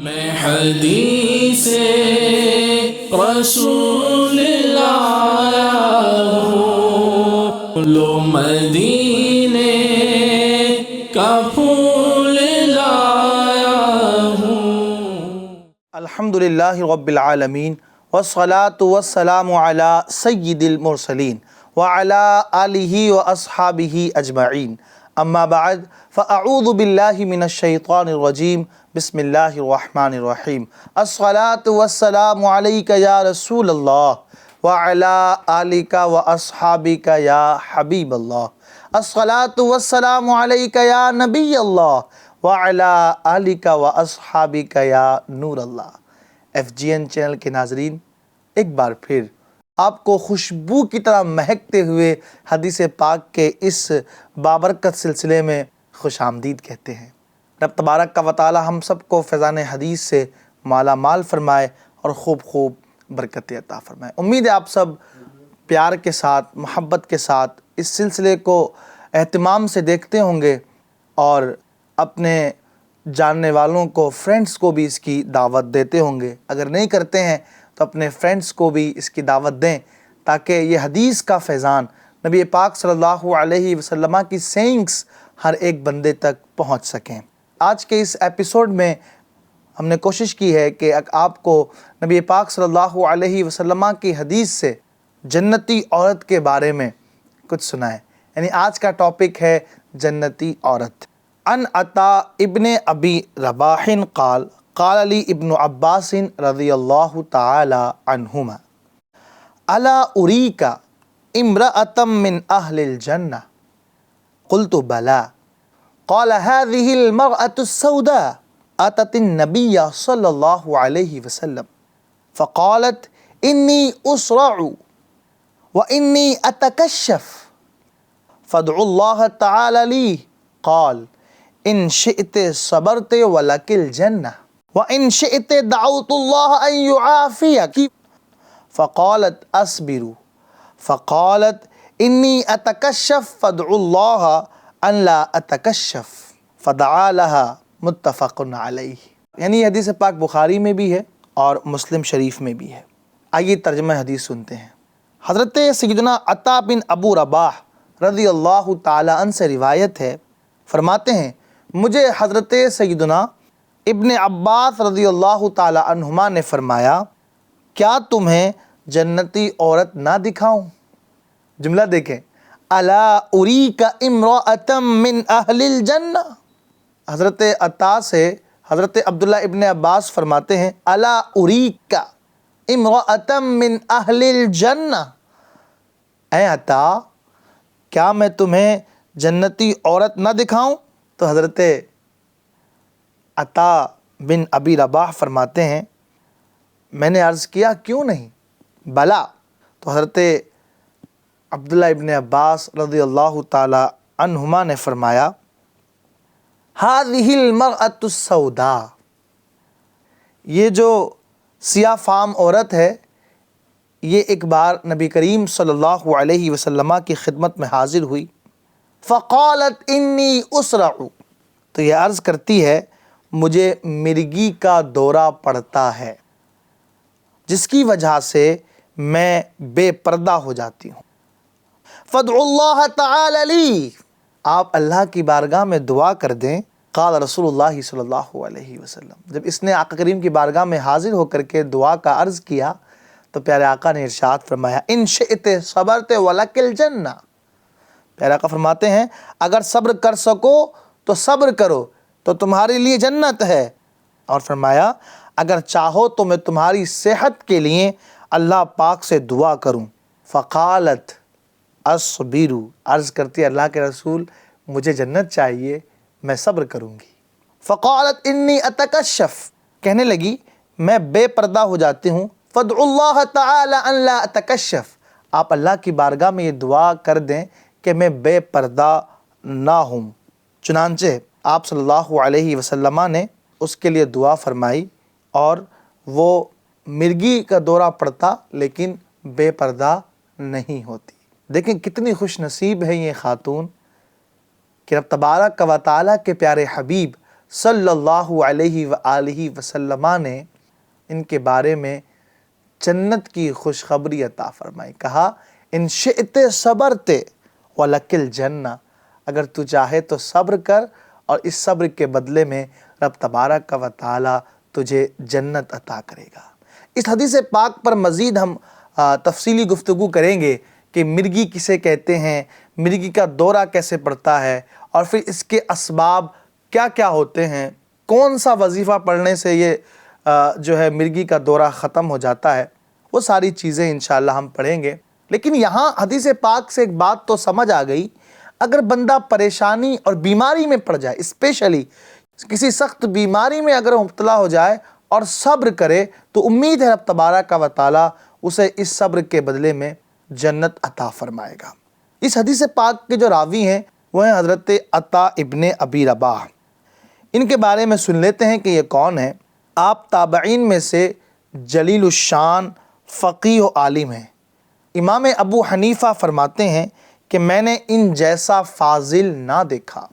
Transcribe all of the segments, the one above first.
میں حدیث رسول لایا ہوں، لو مدینے کا پھول لایا ہوں۔ الحمدللہ رب العالمین والصلاة والسلام علی سید المرسلین وعلی آلہ واصحابہ اجمعین، اما بعد فاعوذ باللہ من الشیطان الرجیم، بسم اللہ الرحمن الرحیم۔ الصلاة والسلام علیک یا رسول اللہ وعلی آلک واصحابک یا حبیب اللہ۔ الصلاة والسلام علیک یا نبی اللہ وعلی آلک واصحابک یا نور اللہ۔ FGN چینل کے ناظرین، ایک بار پھر آپ کو خوشبو کی طرح مہکتے ہوئے حدیث پاک کے اس بابرکت سلسلے میں خوش آمدید کہتے ہیں۔ رب تبارک و تعالی ہم سب کو فیضان حدیث سے مالا مال فرمائے اور خوب خوب برکت عطا فرمائے۔ امید ہے آپ سب پیار کے ساتھ، محبت کے ساتھ اس سلسلے کو اہتمام سے دیکھتے ہوں گے اور اپنے جاننے والوں کو، فرینڈز کو بھی اس کی دعوت دیتے ہوں گے۔ اگر نہیں کرتے ہیں تو اپنے فرینڈز کو بھی اس کی دعوت دیں تاکہ یہ حدیث کا فیضان، نبی پاک صلی اللہ علیہ وسلم کی سینگز ہر ایک بندے تک پہنچ سکیں۔ آج کے اس ایپیسوڈ میں ہم نے کوشش کی ہے کہ آپ کو نبی پاک صلی اللہ علیہ وسلم کی حدیث سے جنتی عورت کے بارے میں کچھ سنائیں۔ یعنی آج کا ٹاپک ہے جنتی عورت۔ ان عطا ابن ابی رباح قال قال لی ابن عباس رضی اللہ تعالی عنہما الا اریک امرأۃ من اہل الجنہ قلت بلا قال هذه المرأة السوداء اتت النبی صلی اللہ علیہ وسلم فقالت انی اسرع وانی اتکشف فادعوا اللہ تعالی لی قال ان شئت صبرت ولک الجنہ وان شئت دعوت اللہ ان یعافیک فقالت اصبر فقالت انی اتکشف فادعوا اللہ ان لا اتکشف فدعا لها متفق علیہ۔ یعنی یہ حدیث پاک بخاری میں بھی ہے اور مسلم شریف میں بھی ہے۔ آئیے ترجمہ حدیث سنتے ہیں۔ حضرت سیدنا عطا بن ابو رباح رضی اللہ تعالی عنہ سے روایت ہے، فرماتے ہیں مجھے حضرت سیدنا ابن عباس رضی اللہ تعالی عنہما نے فرمایا، کیا تمہیں جنتی عورت نہ دکھاؤں؟ جملہ دیکھیں، الا اریک امرأۃ من اہل الجنہ۔ حضرت عطا سے حضرت عبداللہ ابن عباس فرماتے ہیں الا اریک امرأۃ من اہل الجنہ، اے عطا کیا میں تمہیں جنتی عورت نہ دکھاؤں؟ تو حضرت عطا بن ابی رباح فرماتے ہیں میں نے عرض کیا کیوں نہیں؟ بلا، تو حضرت عبداللہ ابن عباس رضی اللہ تعالی عنہما نے فرمایا هذه المرأة السوداء، یہ جو سیاہ فام عورت ہے یہ ایک بار نبی کریم صلی اللہ علیہ وسلم کی خدمت میں حاضر ہوئی۔ فقالت انی اسرع، تو یہ عرض کرتی ہے مجھے مرگی کا دورہ پڑتا ہے جس کی وجہ سے میں بے پردہ ہو جاتی ہوں۔ فادعوا اللہ تعالی لی، آپ اللہ کی بارگاہ میں دعا کر دیں۔ قال رسول اللہ صلی اللہ علیہ وسلم، جب اس نے آقا کریم کی بارگاہ میں حاضر ہو کر کے دعا کا عرض کیا تو پیارے آقا نے ارشاد فرمایا ان شئت صبرت ولک الجنہ، پیارے آقا فرماتے ہیں اگر صبر کر سکو تو صبر کرو تو تمہارے لیے جنت ہے، اور فرمایا اگر چاہو تو میں تمہاری صحت کے لیے اللہ پاک سے دعا کروں۔ فقالت اصبر، عرض کرتی ہے اللہ کے رسول مجھے جنت چاہیے، میں صبر کروں گی۔ فقالت انی اتکشف، کہنے لگی میں بے پردہ ہو جاتی ہوں۔ فادعوا اللہ تعالی ان لا اتکشف، آپ اللہ کی بارگاہ میں یہ دعا کر دیں کہ میں بے پردہ نہ ہوں۔ چنانچہ آپ صلی اللہ علیہ وسلم نے اس کے لیے دعا فرمائی اور وہ مرگی کا دورہ پڑتا لیکن بے پردہ نہیں ہوتی۔ دیکھیں کتنی خوش نصیب ہے یہ خاتون کہ رب تبارک و تعالیٰ کے پیارے حبیب صلی اللہ علیہ وآلہ وسلم نے ان کے بارے میں جنت کی خوشخبری عطا فرمائی. کہا ان شئت صبرت ولک الجنہ، اگر تو چاہے تو صبر کر اور اس صبر کے بدلے میں رب تبارک و تعالی تجھے جنت عطا کرے گا. اس حدیث پاک پر مزید ہم تفصیلی گفتگو کریں گے کہ مرگی کسے کہتے ہیں، مرگی کا دورہ کیسے پڑتا ہے، اور پھر اس کے اسباب کیا کیا ہوتے ہیں، کون سا وظیفہ پڑھنے سے یہ جو ہے مرگی کا دورہ ختم ہو جاتا ہے. وہ ساری چیزیں انشاءاللہ ہم پڑھیں گے. لیکن یہاں حدیث پاک سے ایک بات تو سمجھ آ گئی، اگر بندہ پریشانی اور بیماری میں پڑ جائے، اسپیشلی کسی سخت بیماری میں اگر مبتلا ہو جائے اور صبر کرے، تو امید ہے رب تبارک و تعالی اسے اس صبر کے بدلے میں جنت عطا فرمائے گا. اس حدیث پاک کے جو راوی ہیں وہ ہیں حضرت عطا ابن ابی رباح. ان کے بارے میں سن لیتے ہیں کہ یہ کون ہیں. آپ تابعین میں سے جلیل الشان فقیہ و عالم ہیں. امام ابو حنیفہ فرماتے ہیں کہ میں نے ان جیسا فاضل نہ دیکھا.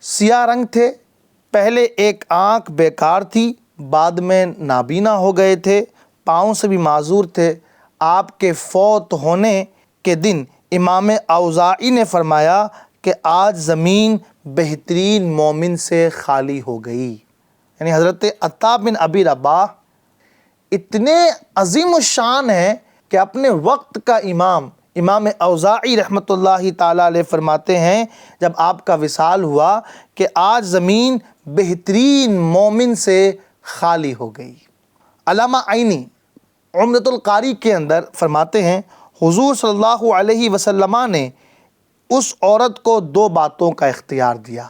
سیاہ رنگ تھے، پہلے ایک آنکھ بیکار تھی، بعد میں نابینا ہو گئے تھے، پاؤں سے بھی معذور تھے. آپ کے فوت ہونے کے دن امام اوزاعی نے فرمایا کہ آج زمین بہترین مومن سے خالی ہو گئی. یعنی حضرت عطا بن ابی رباح اتنے عظیم الشان ہیں کہ اپنے وقت کا امام اوزاعی رحمۃ اللہ تعالی علیہ فرماتے ہیں جب آپ کا وصال ہوا کہ آج زمین بہترین مومن سے خالی ہو گئی. علامہ عینی عمدۃ القاری کے اندر فرماتے ہیں حضور صلی اللہ علیہ وسلم نے اس عورت کو دو باتوں کا اختیار دیا،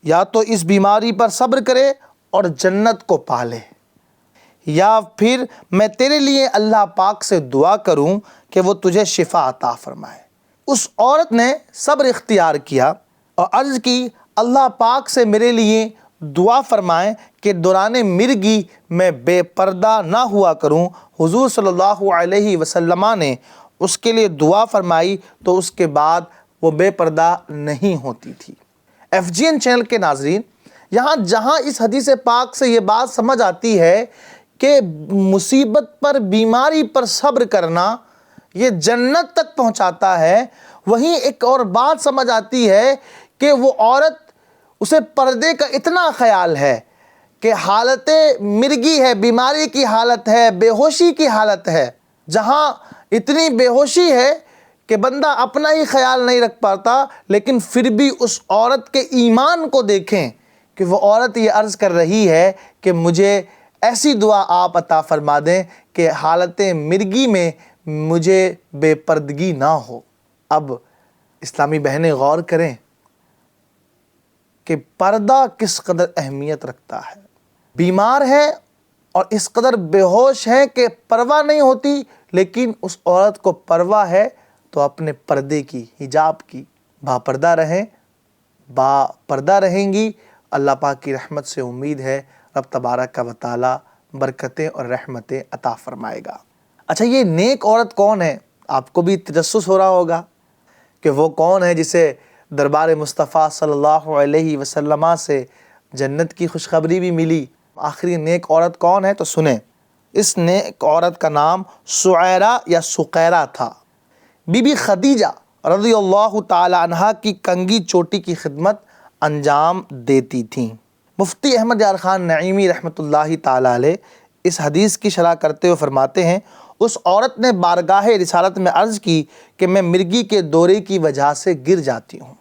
یا تو اس بیماری پر صبر کرے اور جنت کو پالے، یا پھر میں تیرے لیے اللہ پاک سے دعا کروں کہ وہ تجھے شفا عطا فرمائے. اس عورت نے صبر اختیار کیا اور عرض کی اللہ پاک سے میرے لیے دعا فرمائیں کہ دوران مرگی میں بے پردہ نہ ہوا کروں. حضور صلی اللہ علیہ وسلم نے اس کے لیے دعا فرمائی تو اس کے بعد وہ بے پردہ نہیں ہوتی تھی. FGN چینل کے ناظرین، جہاں اس حدیث پاک سے یہ بات سمجھ آتی ہے کہ مصیبت پر، بیماری پر صبر کرنا یہ جنت تک پہنچاتا ہے، وہیں ایک اور بات سمجھ آتی ہے کہ وہ عورت، اسے پردے کا اتنا خیال ہے کہ حالت مرگی ہے، بیماری کی حالت ہے، بے ہوشی کی حالت ہے، جہاں اتنی بے ہوشی ہے کہ بندہ اپنا ہی خیال نہیں رکھ پاتا. لیکن پھر بھی اس عورت کے ایمان کو دیکھیں کہ وہ عورت یہ عرض کر رہی ہے کہ مجھے ایسی دعا آپ عطا فرما دیں کہ حالت مرگی میں مجھے بے پردگی نہ ہو. اب اسلامی بہنیں غور کریں کہ پردہ کس قدر اہمیت رکھتا ہے. بیمار ہے اور اس قدر بے ہوش ہے کہ پرواہ نہیں ہوتی، لیکن اس عورت کو پرواہ ہے تو اپنے پردے کی، حجاب کی. با پردہ رہیں گی. اللہ پاک کی رحمت سے امید ہے رب تبارک و تعالی برکتیں اور رحمتیں عطا فرمائے گا. اچھا، یہ نیک عورت کون ہے؟ آپ کو بھی تجسس ہو رہا ہوگا کہ وہ کون ہے جسے دربار مصطفیٰ صلی اللہ علیہ وسلم سے جنت کی خوشخبری بھی ملی. آخری نیک عورت کون ہے؟ تو سنیں. اس نیک عورت کا نام سعیرہ یا سقیرہ تھا. بی بی خدیجہ رضی اللہ تعالی عنہا کی کنگھی چوٹی کی خدمت انجام دیتی تھیں. مفتی احمد یار خان نعیمی رحمۃ اللہ تعالی علیہ اس حدیث کی شرح کرتے ہوئے فرماتے ہیں اس عورت نے بارگاہ رسالت میں عرض کی کہ میں مرگی کے دورے کی وجہ سے گر جاتی ہوں،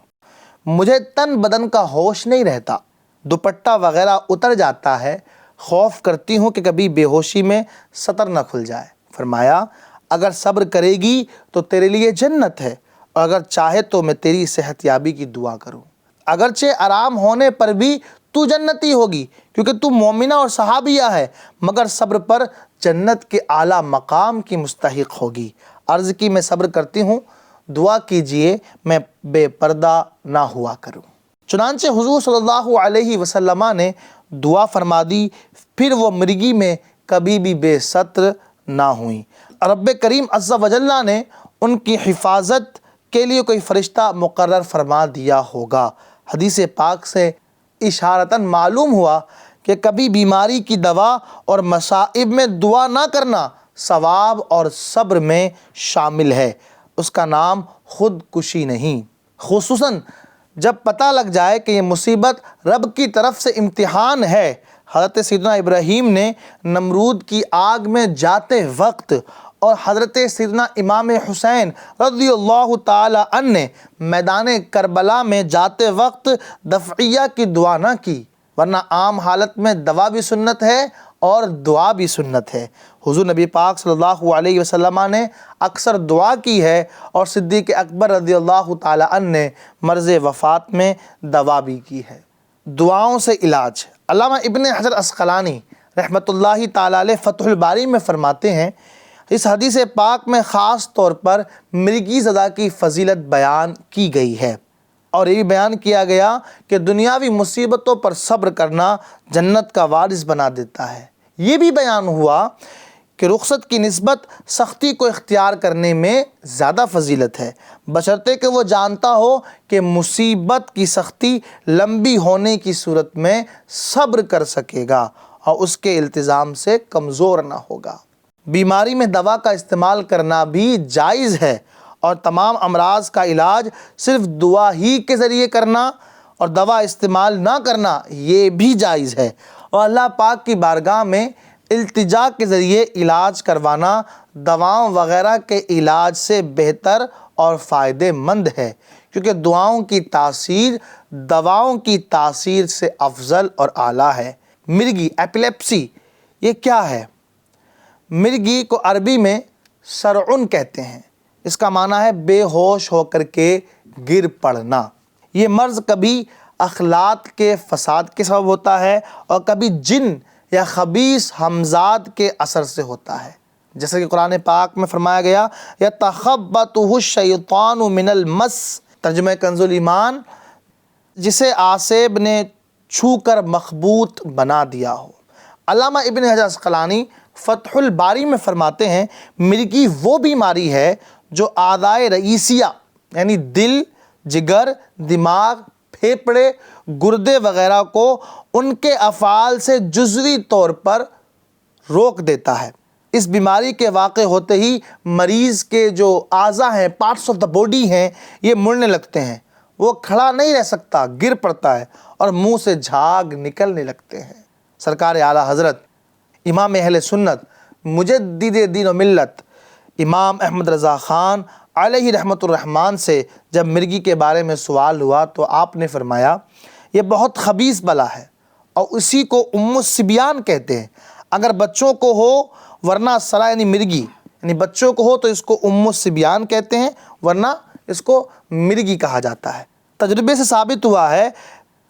مجھے تن بدن کا ہوش نہیں رہتا، دوپٹہ وغیرہ اتر جاتا ہے، خوف کرتی ہوں کہ کبھی بے ہوشی میں سطر نہ کھل جائے. فرمایا اگر صبر کرے گی تو تیرے لیے جنت ہے، اور اگر چاہے تو میں تیری صحت یابی کی دعا کروں. اگرچہ آرام ہونے پر بھی تو جنتی ہوگی کیونکہ تو مومنہ اور صحابیہ ہے، مگر صبر پر جنت کے اعلیٰ مقام کی مستحق ہوگی. عرض کی میں صبر کرتی ہوں، دعا کیجئے میں بے پردہ نہ ہوا کروں. چنانچہ حضور صلی اللہ علیہ وسلم نے دعا فرما دی، پھر وہ مرگی میں کبھی بھی بے ستر نہ ہوئیں. رب کریم عز و جل نے ان کی حفاظت کے لیے کوئی فرشتہ مقرر فرما دیا ہوگا. حدیث پاک سے اشارتاً معلوم ہوا کہ کبھی بیماری کی دوا اور مصائب میں دعا نہ کرنا ثواب اور صبر میں شامل ہے، اس کا نام خودکشی نہیں۔ خصوصاً جب پتہ لگ جائے کہ یہ مصیبت رب کی طرف سے امتحان ہے۔ حضرت سیدنا ابراہیم نے نمرود کی آگ میں جاتے وقت اور حضرت سیدنا امام حسین رضی اللہ تعالی عنہ نے میدان کربلا میں جاتے وقت دفعیہ کی دعا نہ کی، ورنہ عام حالت میں دوا بھی سنت ہے اور دعا بھی سنت ہے۔ حضور نبی پاک صلی اللہ علیہ وسلم نے اکثر دعا کی ہے اور صدیق اکبر رضی اللہ تعالی عنہ نے مرض وفات میں دعا بھی کی ہے۔ دعاؤں سے علاج۔ علامہ ابن حجر عسقلانی رحمۃ اللہ تعالی علیہ فتح الباری میں فرماتے ہیں، اس حدیث پاک میں خاص طور پر مرگی زدہ کی فضیلت بیان کی گئی ہے، اور یہ بھی بیان کیا گیا کہ دنیاوی مصیبتوں پر صبر کرنا جنت کا وارث بنا دیتا ہے۔ یہ بھی بیان ہوا کہ رخصت کی نسبت سختی کو اختیار کرنے میں زیادہ فضیلت ہے، بشرطے کہ وہ جانتا ہو کہ مصیبت کی سختی لمبی ہونے کی صورت میں صبر کر سکے گا اور اس کے التزام سے کمزور نہ ہوگا۔ بیماری میں دوا کا استعمال کرنا بھی جائز ہے، اور تمام امراض کا علاج صرف دعا ہی کے ذریعے کرنا اور دوا استعمال نہ کرنا یہ بھی جائز ہے، اور اللہ پاک کی بارگاہ میں التجا کے ذریعے علاج کروانا دواؤں وغیرہ کے علاج سے بہتر اور فائدہ مند ہے، کیونکہ دعاؤں کی تاثیر دواؤں کی تاثیر سے افضل اور اعلیٰ ہے۔ مرگی ایپیلیپسی یہ کیا ہے؟ مرگی کو عربی میں سرعن کہتے ہیں، اس کا معنی ہے بے ہوش ہو کر کے گر پڑنا۔ یہ مرض کبھی اخلاط کے فساد کے سبب ہوتا ہے اور کبھی جن یا خبیث ہمزاد کے اثر سے ہوتا ہے، جیسے کہ قرآن پاک میں فرمایا گیا یتخبطہ الشیطان من المس، ترجمہ کنز الایمان، جسے آسیب نے چھو کر مخبوط بنا دیا ہو۔ علامہ ابن حجر عسقلانی فتح الباری میں فرماتے ہیں، مرگی وہ بیماری ہے جو اعضائے رئیسیہ یعنی دل، جگر، دماغ، پھیپھڑے، گردے وغیرہ کو ان کے افعال سے جزوی طور پر روک دیتا ہے۔ اس بیماری کے واقع ہوتے ہی مریض کے جو اعضاء ہیں، پارٹس آف دا باڈی ہیں، یہ مڑنے لگتے ہیں، وہ کھڑا نہیں رہ سکتا، گر پڑتا ہے اور منہ سے جھاگ نکلنے لگتے ہیں۔ سرکار اعلیٰ حضرت امام اہل سنت مجدد دین و ملت امام احمد رضا خان علیہ رحمۃ الرحمن سے جب مرگی کے بارے میں سوال ہوا تو آپ نے فرمایا یہ بہت خبیث بلا ہے اور اسی کو الصبیان کہتے ہیں۔ اگر بچوں کو ہو ورنہ سرا یعنی مرگی، یعنی بچوں کو ہو تو اس کو الصبیان کہتے ہیں، ورنہ اس کو مرگی کہا جاتا ہے۔ تجربے سے ثابت ہوا ہے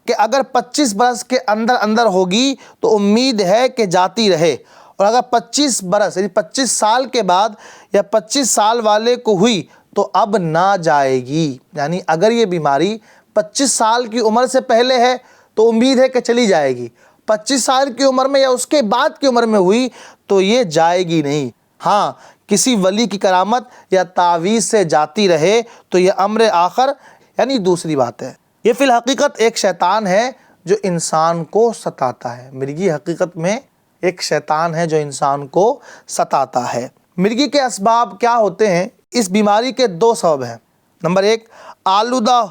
کہ اگر 25 برس کے اندر اندر ہوگی تو امید ہے کہ جاتی رہے، اور اگر 25 برس یعنی 25 سال کے بعد یا 25 سال والے کو ہوئی تو اب نہ جائے گی، یعنی اگر یہ بیماری 25 سال کی عمر سے پہلے ہے تو امید ہے کہ چلی جائے گی، 25 سال کی عمر میں یا اس کے بعد کی عمر میں ہوئی تو یہ جائے گی نہیں۔ ہاں، کسی ولی کی کرامت یا تعویذ سے جاتی رہے تو یہ امر آخر یعنی دوسری بات ہے۔ یہ فی الحقیقت ایک شیطان ہے جو انسان کو ستاتا ہے۔ مرگی حقیقت میں ایک شیطان ہے جو انسان کو ستاتا ہے۔ مرگی کے اسباب کیا ہوتے ہیں؟ اس بیماری کے 2 سبب ہیں۔ نمبر 1، آلودہ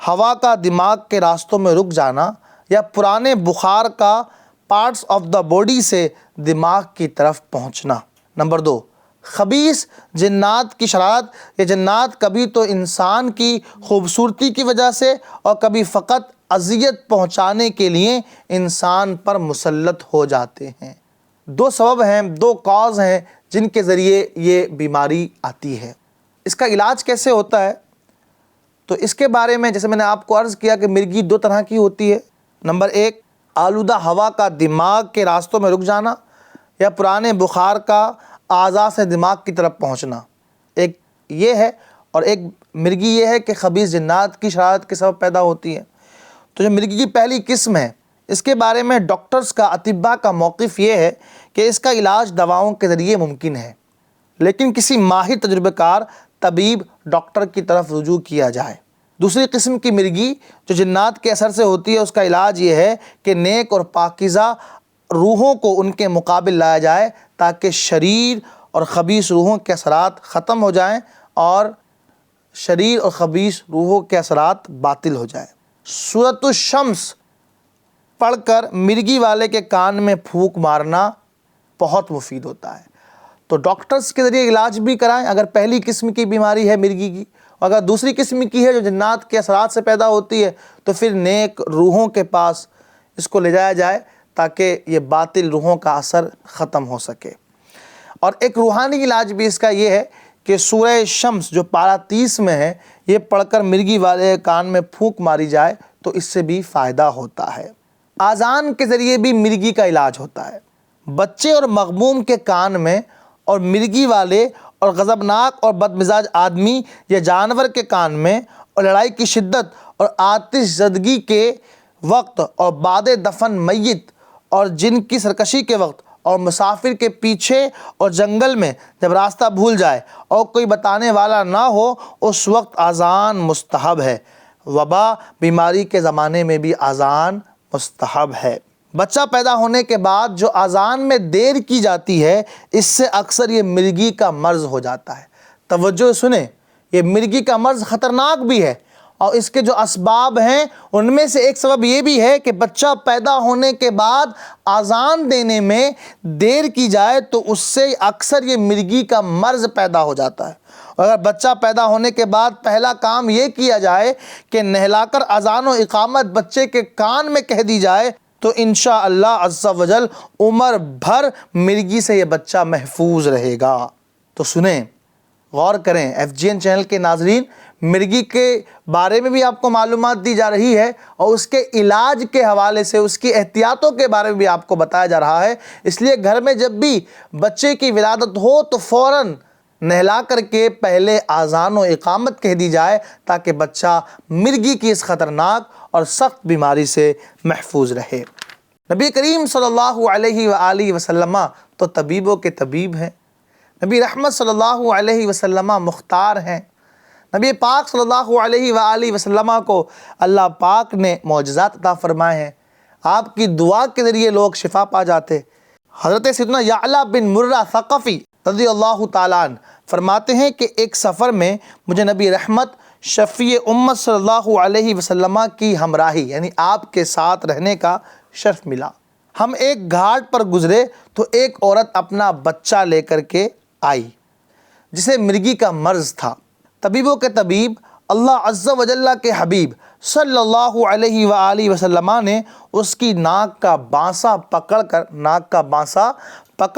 ہوا کا دماغ کے راستوں میں رک جانا یا پرانے بخار کا پارٹس آف دا باڈی سے دماغ کی طرف پہنچنا۔ نمبر 2، خبیث جنات کی شرارت۔ یہ جنات کبھی تو انسان کی خوبصورتی کی وجہ سے اور کبھی فقط اذیت پہنچانے کے لیے انسان پر مسلط ہو جاتے ہیں۔ 2 سبب ہیں، 2 کاز ہیں جن کے ذریعے یہ بیماری آتی ہے۔ اس کا علاج کیسے ہوتا ہے؟ تو اس کے بارے میں جیسے میں نے آپ کو عرض کیا کہ مرگی 2 طرح کی ہوتی ہے۔ نمبر 1، آلودہ ہوا کا دماغ کے راستوں میں رک جانا یا پرانے بخار کا اعضاء سے دماغ کی طرف پہنچنا، ایک یہ ہے، اور ایک مرگی یہ ہے کہ خبیث جنات کی شرارت کے سبب پیدا ہوتی ہے۔ تو جو مرگی کی پہلی قسم ہے، اس کے بارے میں ڈاکٹرز کا، اطباء کا موقف یہ ہے کہ اس کا علاج دواؤں کے ذریعے ممکن ہے، لیکن کسی ماہر تجربہ کار طبیب ڈاکٹر کی طرف رجوع کیا جائے۔ دوسری قسم کی مرگی جو جنات کے اثر سے ہوتی ہے، اس کا علاج یہ ہے کہ نیک اور پاکیزہ روحوں کو ان کے مقابل لایا جائے تاکہ شریر اور خبیث روحوں کے اثرات ختم ہو جائیں اور شریر اور خبیث روحوں کے اثرات باطل ہو جائیں۔ سورۃ الشمس پڑھ کر مرگی والے کے کان میں پھونک مارنا بہت مفید ہوتا ہے۔ تو ڈاکٹرز کے ذریعے علاج بھی کرائیں اگر پہلی قسم کی بیماری ہے مرگی کی، اور اگر دوسری قسم کی ہے جو جنات کے اثرات سے پیدا ہوتی ہے تو پھر نیک روحوں کے پاس اس کو لے جایا جائے تاکہ یہ باطل روحوں کا اثر ختم ہو سکے۔ اور ایک روحانی علاج بھی اس کا یہ ہے کہ سورہ شمس جو پارہ 30 میں ہے، یہ پڑھ کر مرگی والے کان میں پھونک ماری جائے تو اس سے بھی فائدہ ہوتا ہے۔ آذان کے ذریعے بھی مرگی کا علاج ہوتا ہے۔ بچے اور مغموم کے کان میں اور مرگی والے اور غضبناک اور بدمزاج آدمی یا جانور کے کان میں اور لڑائی کی شدت اور آتش زدگی کے وقت اور بعد دفن میت اور جن کی سرکشی کے وقت اور مسافر کے پیچھے اور جنگل میں جب راستہ بھول جائے اور کوئی بتانے والا نہ ہو، اس وقت آذان مستحب ہے۔ وبا بیماری کے زمانے میں بھی آذان مستحب ہے۔ بچہ پیدا ہونے کے بعد جو آذان میں دیر کی جاتی ہے، اس سے اکثر یہ مرگی کا مرض ہو جاتا ہے۔ توجہ سنیں، یہ مرگی کا مرض خطرناک بھی ہے، اور اس کے جو اسباب ہیں ان میں سے ایک سبب یہ بھی ہے کہ بچہ پیدا ہونے کے بعد آذان دینے میں دیر کی جائے تو اس سے اکثر یہ مرگی کا مرض پیدا ہو جاتا ہے۔ اور اگر بچہ پیدا ہونے کے بعد پہلا کام یہ کیا جائے کہ نہلا کر اذان و اقامت بچے کے کان میں کہہ دی جائے تو انشاءاللہ عز و جل عمر بھر مرگی سے یہ بچہ محفوظ رہے گا۔ تو سنیں، غور کریں، FGN چینل کے ناظرین، مرگی کے بارے میں بھی آپ کو معلومات دی جا رہی ہے اور اس کے علاج کے حوالے سے اس کی احتیاطوں کے بارے میں بھی آپ کو بتایا جا رہا ہے۔ اس لیے گھر میں جب بھی بچے کی ولادت ہو تو فوراً نہلا کر کے پہلے اذان و اقامت کہہ دی جائے تاکہ بچہ مرگی کی اس خطرناک اور سخت بیماری سے محفوظ رہے۔ نبی کریم صلی اللہ علیہ وآلہ وسلم تو طبیبوں کے طبیب ہیں۔ نبی رحمت صلی اللہ علیہ وسلم مختار ہیں۔ نبی پاک صلی اللہ علیہ وآلہ وسلم کو اللہ پاک نے معجزات عطا فرمائے ہیں۔ آپ کی دعا کے ذریعے لوگ شفا پا جاتے۔ حضرت سیدنا یعلا بن مرہ ثقفی رضی اللہ تعالیٰ عنہ فرماتے ہیں کہ ایک سفر میں مجھے نبی رحمت شفیع امت صلی اللہ علیہ وسلم کی ہمراہی یعنی آپ کے ساتھ رہنے کا شرف ملا۔ ہم ایک گھاٹ پر گزرے تو ایک عورت اپنا بچہ لے کر کے آئی جسے مرگی کا مرض تھا۔ طبیبوں کے طبیب اللہ عز و جل کے حبیب صلی اللہ علیہ وآلہ وسلم نے اس کی ناک کا بانسا پکڑ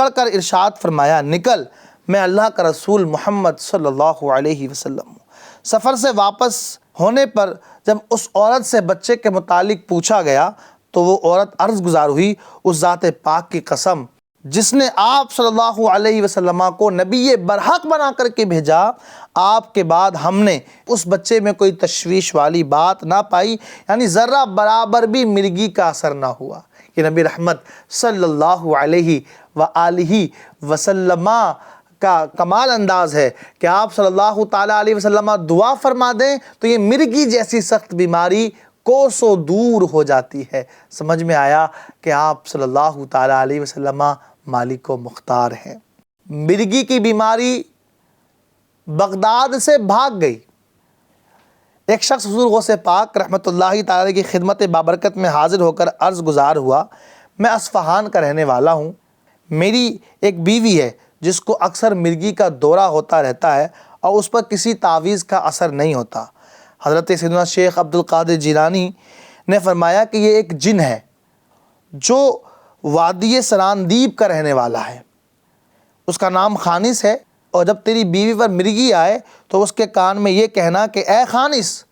کر ارشاد فرمایا، نکل، میں اللہ کا رسول محمد صلی اللہ علیہ وسلم ہوں۔ سفر سے واپس ہونے پر جب اس عورت سے بچے کے متعلق پوچھا گیا تو وہ عورت عرض گزار ہوئی، اس ذات پاک کی قسم جس نے آپ صلی اللہ علیہ وسلم کو نبی برحق بنا کر کے بھیجا، آپ کے بعد ہم نے اس بچے میں کوئی تشویش والی بات نہ پائی، یعنی ذرہ برابر بھی مرگی کا اثر نہ ہوا۔ کہ نبی رحمت صلی اللہ علیہ وآلہ وسلم کا کمال انداز ہے کہ آپ صلی اللہ تعالیٰ علیہ وسلم دعا فرما دیں تو یہ مرگی جیسی سخت بیماری کوسوں دور ہو جاتی ہے۔ سمجھ میں آیا کہ آپ صلی اللہ تعالیٰ علیہ وسلم مالک و مختار ہیں۔ مرگی کی بیماری بغداد سے بھاگ گئی۔ ایک شخص حضور غوث پاک رحمۃ اللہ تعالی کی خدمت بابرکت میں حاضر ہو کر عرض گزار ہوا، میں اصفہان کا رہنے والا ہوں، میری ایک بیوی ہے جس کو اکثر مرگی کا دورہ ہوتا رہتا ہے اور اس پر کسی تعویذ کا اثر نہیں ہوتا۔ حضرت سیدنا شیخ عبد القادر جیلانی نے فرمایا کہ یہ ایک جن ہے جو وادی سراندیب کا رہنے والا ہے، اس کا نام خانس ہے، اور جب تیری بیوی پر مرگی آئے تو اس کے کان میں یہ کہنا کہ اے خانس،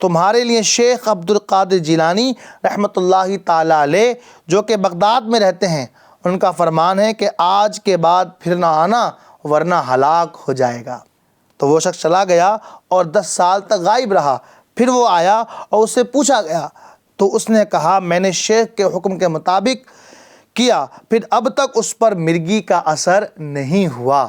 تمہارے لیے شیخ عبد القادر جیلانی رحمۃ اللہ تعالی علیہ جو کہ بغداد میں رہتے ہیں، ان کا فرمان ہے کہ آج کے بعد پھر نہ آنا ورنہ ہلاک ہو جائے گا۔ تو وہ شخص چلا گیا اور 10 سال تک غائب رہا۔ پھر وہ آیا اور اس سے پوچھا گیا تو اس نے کہا، میں نے شیخ کے حکم کے مطابق کیا، پھر اب تک اس پر مرگی کا اثر نہیں ہوا۔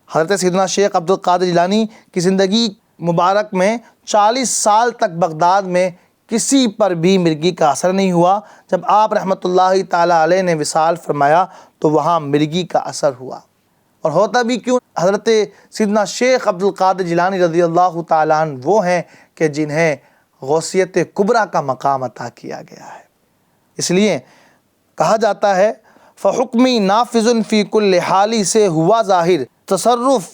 حضرت سیدنا شیخ عبد القادر جیلانی کی زندگی مبارک میں 40 سال تک بغداد میں کسی پر بھی مرگی کا اثر نہیں ہوا۔ جب آپ رحمۃ اللہ تعالیٰ علیہ نے وصال فرمایا تو وہاں مرگی کا اثر ہوا۔ اور ہوتا بھی کیوں، حضرت سیدنا شیخ عبد القادر جیلانی رضی اللہ تعالیٰ عنہ وہ ہیں کہ جنہیں غوثیت کبریٰ کا مقام عطا کیا گیا ہے۔ اس لیے کہا جاتا ہے فحکمی نافذ فی کل حالی سے ہوا ظاہر، تصرف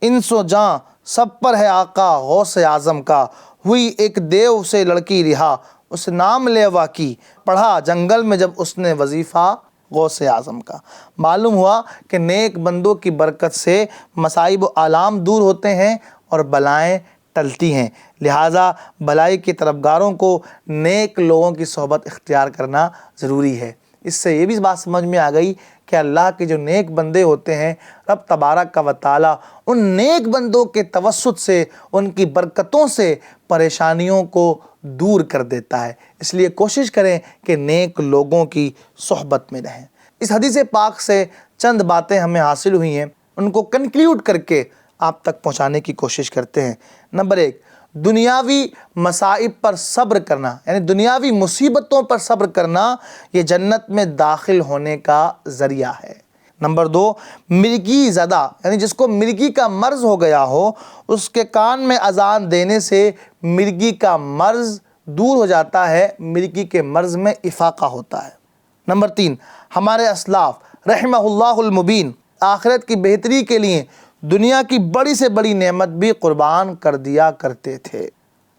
انس و جاں سب پر ہے آقا غوث اعظم کا، ہوئی ایک دیو سے لڑکی رہا اس نام لیوا کی، پڑھا جنگل میں جب اس نے وظیفہ غوث اعظم کا۔ معلوم ہوا کہ نیک بندوں کی برکت سے مصائب و آلام دور ہوتے ہیں اور بلائیں ٹلتی ہیں، لہٰذا بلائی کے طلبگاروں کو نیک لوگوں کی صحبت اختیار کرنا ضروری ہے۔ اس سے یہ بھی بات سمجھ میں آ گئی کہ اللہ کے جو نیک بندے ہوتے ہیں، رب تبارک و تعالیٰ ان نیک بندوں کے توسط سے، ان کی برکتوں سے پریشانیوں کو دور کر دیتا ہے۔ اس لیے کوشش کریں کہ نیک لوگوں کی صحبت میں رہیں۔ اس حدیث پاک سے چند باتیں ہمیں حاصل ہوئی ہیں، ان کو کنکلیوڈ کر کے آپ تک پہنچانے کی کوشش کرتے ہیں۔ نمبر 1، دنیاوی مصائب پر صبر کرنا، یعنی دنیاوی مصیبتوں پر صبر کرنا، یہ جنت میں داخل ہونے کا ذریعہ ہے۔ نمبر 2، مرگی زدہ، یعنی جس کو مرگی کا مرض ہو گیا ہو، اس کے کان میں اذان دینے سے مرگی کا مرض دور ہو جاتا ہے، مرگی کے مرض میں افاقہ ہوتا ہے۔ نمبر 3، ہمارے اسلاف رحمہ اللہ المبین آخرت کی بہتری کے لیے دنیا کی بڑی سے بڑی نعمت بھی قربان کر دیا کرتے تھے۔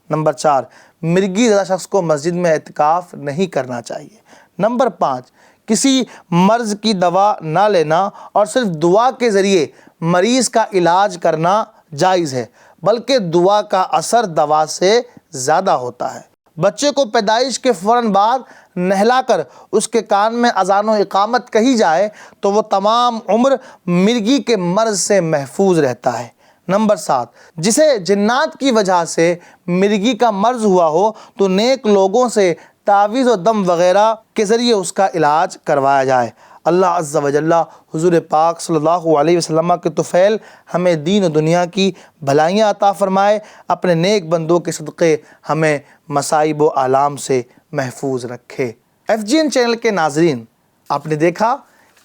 نمبر 4، مرگی زدہ شخص کو مسجد میں اعتکاف نہیں کرنا چاہیے۔ نمبر 5، کسی مرض کی دوا نہ لینا اور صرف دعا کے ذریعے مریض کا علاج کرنا جائز ہے، بلکہ دعا کا اثر دوا سے زیادہ ہوتا ہے۔ بچے کو پیدائش کے فوراً بعد نہلا کر اس کے کان میں اذان و اقامت کہی جائے تو وہ تمام عمر مرگی کے مرض سے محفوظ رہتا ہے۔ نمبر 7، جسے جنات کی وجہ سے مرگی کا مرض ہوا ہو تو نیک لوگوں سے تعویذ و دم وغیرہ کے ذریعے اس کا علاج کروایا جائے۔ اللہ عز و جل حضور پاک صلی اللہ علیہ وسلم کے طفیل ہمیں دین و دنیا کی بھلائیاں عطا فرمائے، اپنے نیک بندوں کے صدقے ہمیں مصائب و آلام سے محفوظ رکھے۔ FGN چینل کے ناظرین، آپ نے دیکھا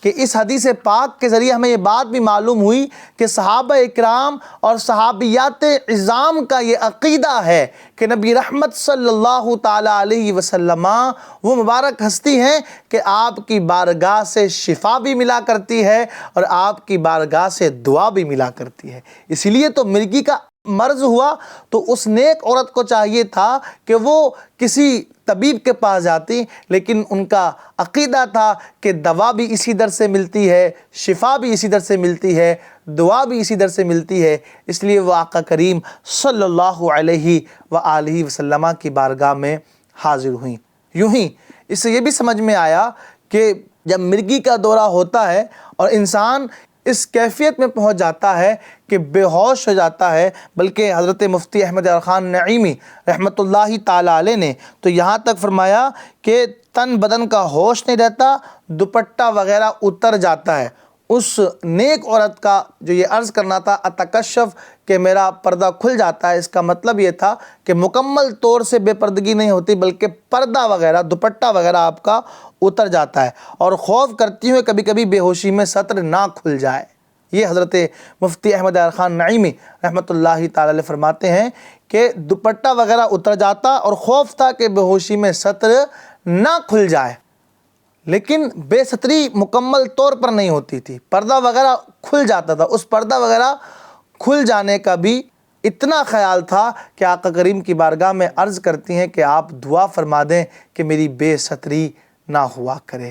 کہ اس حدیث پاک کے ذریعے ہمیں یہ بات بھی معلوم ہوئی کہ صحابہ اکرام اور صحابیات عظام کا یہ عقیدہ ہے کہ نبی رحمت صلی اللہ تعالیٰ علیہ وسلم وہ مبارک ہستی ہیں کہ آپ کی بارگاہ سے شفا بھی ملا کرتی ہے اور آپ کی بارگاہ سے دعا بھی ملا کرتی ہے۔ اسی لیے تو مرگی کا مرض ہوا تو اس نیک عورت کو چاہیے تھا کہ وہ کسی طبیب کے پاس جاتی، لیکن ان کا عقیدہ تھا کہ دوا بھی اسی در سے ملتی ہے، شفا بھی اسی در سے ملتی ہے، دعا بھی اسی در سے ملتی ہے۔ اس لیے وہ آقا کریم صلی اللہ علیہ وآلہ وسلم کی بارگاہ میں حاضر ہوئیں۔ یوں ہی اس سے یہ بھی سمجھ میں آیا کہ جب مرگی کا دورہ ہوتا ہے اور انسان اس کیفیت میں پہنچ جاتا ہے کہ بے ہوش ہو جاتا ہے، بلکہ حضرت مفتی احمد خان نعیمی رحمۃ اللہ تعالیٰ علیہ نے تو یہاں تک فرمایا کہ تن بدن کا ہوش نہیں رہتا، دوپٹہ وغیرہ اتر جاتا ہے۔ اس نیک عورت کا جو یہ عرض کرنا تھا اتکشف کہ میرا پردہ کھل جاتا ہے، اس کا مطلب یہ تھا کہ مکمل طور سے بے پردگی نہیں ہوتی، بلکہ پردہ وغیرہ دوپٹہ وغیرہ آپ کا اتر جاتا ہے، اور خوف کرتی ہوئے کبھی کبھی بے ہوشی میں سطر نہ کھل جائے۔ یہ حضرت مفتی احمد خان نعیمی رحمۃ اللہ تعالی علیہ فرماتے ہیں کہ دوپٹہ وغیرہ اتر جاتا اور خوف تھا کہ بے ہوشی میں سطر نہ کھل جائے، لیکن بے ستری مکمل طور پر نہیں ہوتی تھی، پردہ وغیرہ کھل جاتا تھا۔ اس پردہ وغیرہ کھل جانے کا بھی اتنا خیال تھا کہ آقا کریم کی بارگاہ میں عرض کرتی ہیں کہ آپ دعا فرما دیں کہ میری بے ستری نہ ہوا کرے۔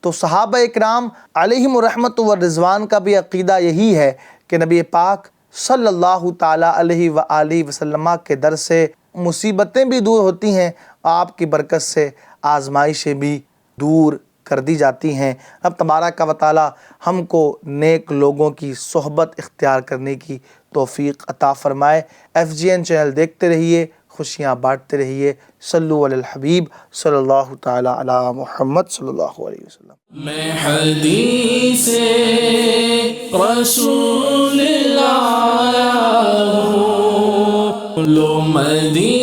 تو صحابہ اکرام علیہم الرحمت والرضوان کا بھی عقیدہ یہی ہے کہ نبی پاک صلی اللہ تعالیٰ علیہ وآلہ وسلم کے در سے مصیبتیں بھی دور ہوتی ہیں، آپ کی برکت سے آزمائشیں بھی دور کر دی جاتی ہیں۔ اب تبارک و تعالیٰ ہم کو نیک لوگوں کی صحبت اختیار کرنے کی توفیق عطا فرمائے۔ FGN چینل دیکھتے رہیے، خوشیاں بانٹتے رہیے۔ صلو علی الحبیب صلی اللہ تعالیٰ علی محمد صلی اللہ علیہ وسلم۔ میں حدیث رسول اللہ لو مدینہ